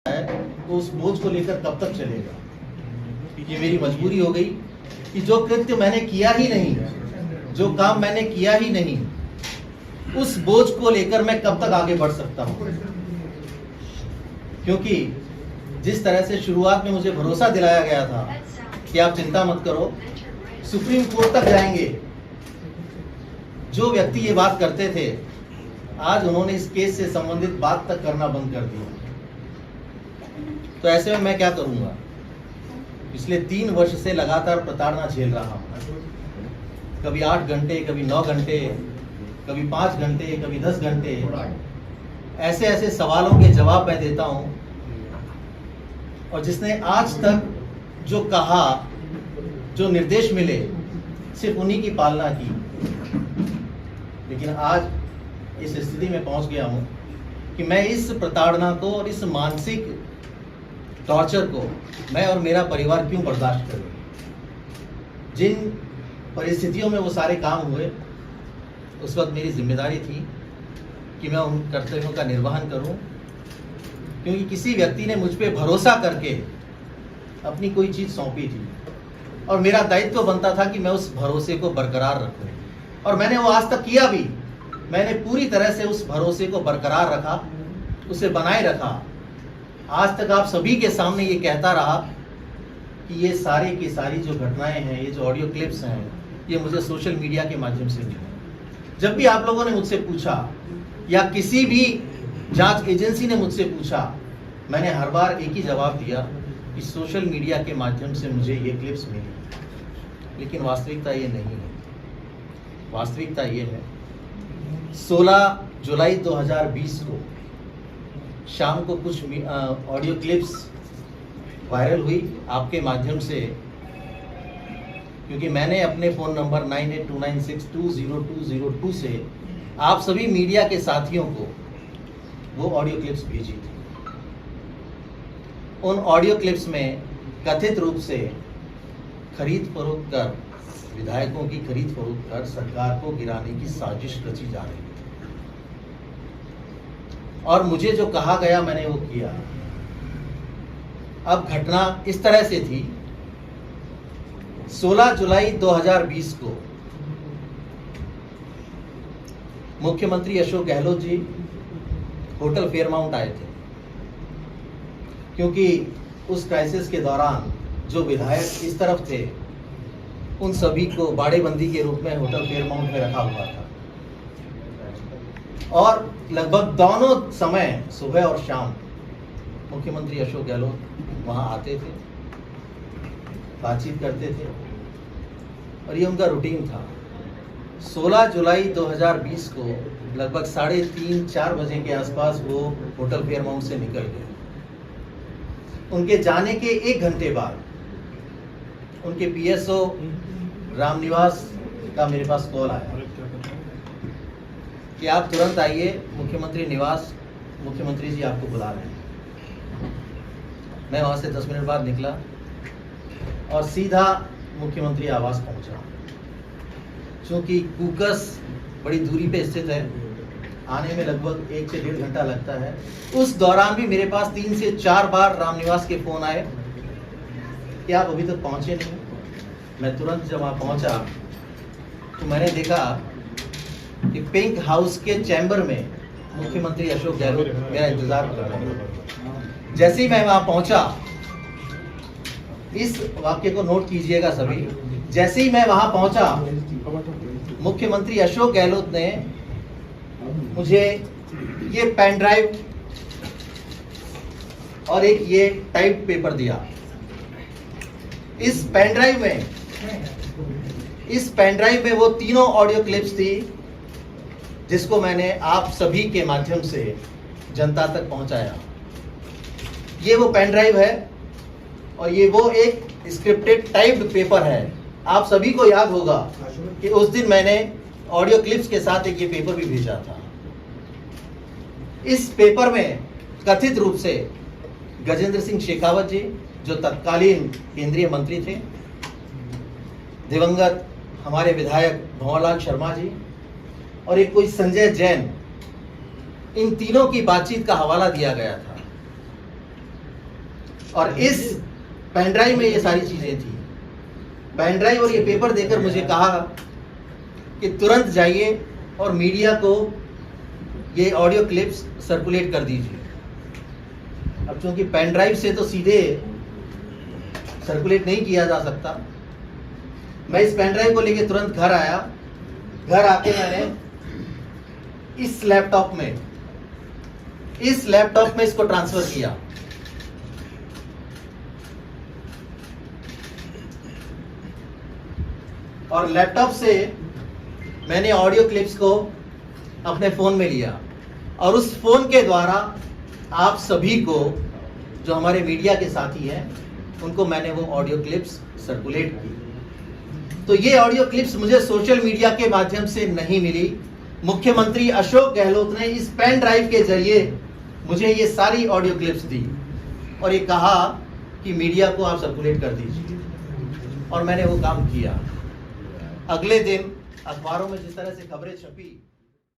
तो उस बोझ को लेकर कब तक चलेगा। ये मेरी मजबूरी हो गई कि जो कृत्य मैंने किया ही नहीं, जो काम मैंने किया ही नहीं, उस बोझ को लेकर मैं कब तक आगे बढ़ सकता हूं। क्योंकि जिस तरह से शुरुआत में मुझे भरोसा दिलाया गया था कि आप चिंता मत करो, सुप्रीम कोर्ट तक जाएंगे, जो व्यक्ति ये बात करते थे आज उन्होंने इस केस से संबंधित बात तक करना बंद कर दिया। तो ऐसे में मैं क्या करूंगा। पिछले 3 वर्ष से लगातार प्रताड़ना झेल रहा हूं, कभी 8 घंटे, कभी 9 घंटे, कभी 5 घंटे, कभी 10 घंटे। ऐसे ऐसे सवालों के जवाब मैं देता हूं, और जिसने आज तक जो कहा, जो निर्देश मिले, सिर्फ उन्हीं की पालना की। लेकिन आज इस स्थिति में पहुंच गया हूं कि मैं इस प्रताड़ना को और इस मानसिक टॉर्चर को मैं और मेरा परिवार क्यों बर्दाश्त करें। जिन परिस्थितियों में वो सारे काम हुए, उस वक्त मेरी जिम्मेदारी थी कि मैं उन कर्तव्यों का निर्वहन करूं, क्योंकि किसी व्यक्ति ने मुझ पे भरोसा करके अपनी कोई चीज़ सौंपी थी और मेरा दायित्व बनता था कि मैं उस भरोसे को बरकरार रखूं। और मैंने वो आज तक किया भी। मैंने पूरी तरह से उस भरोसे को बरकरार रखा, उसे बनाए रखा। आज तक आप सभी के सामने ये कहता रहा कि ये सारी की सारी जो घटनाएं हैं, ये जो ऑडियो क्लिप्स हैं, ये मुझे सोशल मीडिया के माध्यम से मिले। जब भी आप लोगों ने मुझसे पूछा या किसी भी जांच एजेंसी ने मुझसे पूछा, मैंने हर बार एक ही जवाब दिया कि सोशल मीडिया के माध्यम से मुझे ये क्लिप्स मिली। लेकिन वास्तविकता ये नहीं है। वास्तविकता ये है, 16 जुलाई 2020 को शाम को कुछ ऑडियो क्लिप्स वायरल हुई आपके माध्यम से, क्योंकि मैंने अपने फ़ोन नंबर 9829620202 से आप सभी मीडिया के साथियों को वो ऑडियो क्लिप्स भेजी थी। उन ऑडियो क्लिप्स में कथित रूप से खरीद फरोख्त कर, विधायकों की खरीद फरोख्त कर सरकार को गिराने की साजिश रची जा रही थी। और मुझे जो कहा गया मैंने वो किया। अब घटना इस तरह से थी, 16 जुलाई 2020 को मुख्यमंत्री अशोक गहलोत जी होटल फेयरमाउंट आए थे, क्योंकि उस क्राइसिस के दौरान जो विधायक इस तरफ थे उन सभी को बाड़ेबंदी के रूप में होटल फेयरमाउंट में रखा हुआ था। और लगभग दोनों समय, सुबह और शाम, मुख्यमंत्री अशोक गहलोत वहां आते थे, बातचीत करते थे, और ये उनका रूटीन था। 16 जुलाई 2020 को लगभग 3:30-4 बजे के आसपास वो होटल फेयरमाउंट से निकल गए। उनके जाने के 1 घंटे बाद उनके पीएसओ रामनिवास का मेरे पास कॉल आया कि आप तुरंत आइए मुख्यमंत्री निवास, मुख्यमंत्री जी आपको बुला रहे हैं। मैं वहाँ से 10 मिनट बाद निकला और सीधा मुख्यमंत्री आवास पहुँचा। चूँकि कूकस बड़ी दूरी पे स्थित है, आने में लगभग 1 से 1.5 घंटा लगता है। उस दौरान भी मेरे पास 3 से 4 बार रामनिवास के फ़ोन आए कि आप अभी तक पहुँचे नहीं। मैं तुरंत जब वहाँ पहुँचा तो मैंने देखा कि पिंक हाउस के चैम्बर में मुख्यमंत्री अशोक गहलोत मेरा इंतजार कर रहे हैं। जैसे ही मैं वहां पहुंचा, इस वाक्य को नोट कीजिएगा सभी, जैसे ही मैं वहां पहुंचा, मुख्यमंत्री अशोक गहलोत ने मुझे ये पेन ड्राइव और एक ये टाइप पेपर दिया। इस पेन ड्राइव में वो तीनों ऑडियो क्लिप्स थी जिसको मैंने आप सभी के माध्यम से जनता तक पहुंचाया। ये वो पेन ड्राइव है और ये वो एक स्क्रिप्टेड टाइप्ड पेपर है। आप सभी को याद होगा कि उस दिन मैंने ऑडियो क्लिप्स के साथ एक ये पेपर भी भेजा था। इस पेपर में कथित रूप से गजेंद्र सिंह शेखावत जी, जो तत्कालीन केंद्रीय मंत्री थे, दिवंगत हमारे विधायक भंवरलाल शर्मा जी, और एक कोई संजय जैन, इन तीनों की बातचीत का हवाला दिया गया था। और इस पेन ड्राइव में ये सारी चीजें थी। पेन ड्राइव और ये पेपर देकर मुझे कहा कि तुरंत जाइए और मीडिया को ये ऑडियो क्लिप्स सर्कुलेट कर दीजिए। अब चूंकि पेन ड्राइव से तो सीधे सर्कुलेट नहीं किया जा सकता, मैं इस पेन ड्राइव को लेके तुरंत घर आया। घर आके मैंने इस लैपटॉप में इसको ट्रांसफर किया। और लैपटॉप से मैंने ऑडियो क्लिप्स को अपने फोन में लिया और उस फोन के द्वारा आप सभी को, जो हमारे मीडिया के साथी हैं, उनको मैंने वो ऑडियो क्लिप्स सर्कुलेट की। तो ये ऑडियो क्लिप्स मुझे सोशल मीडिया के माध्यम से नहीं मिली। मुख्यमंत्री अशोक गहलोत ने इस पेन ड्राइव के जरिए मुझे ये सारी ऑडियो क्लिप्स दी और ये कहा कि मीडिया को आप सर्कुलेट कर दीजिए, और मैंने वो काम किया। अगले दिन अखबारों में जिस तरह से खबरें छपी,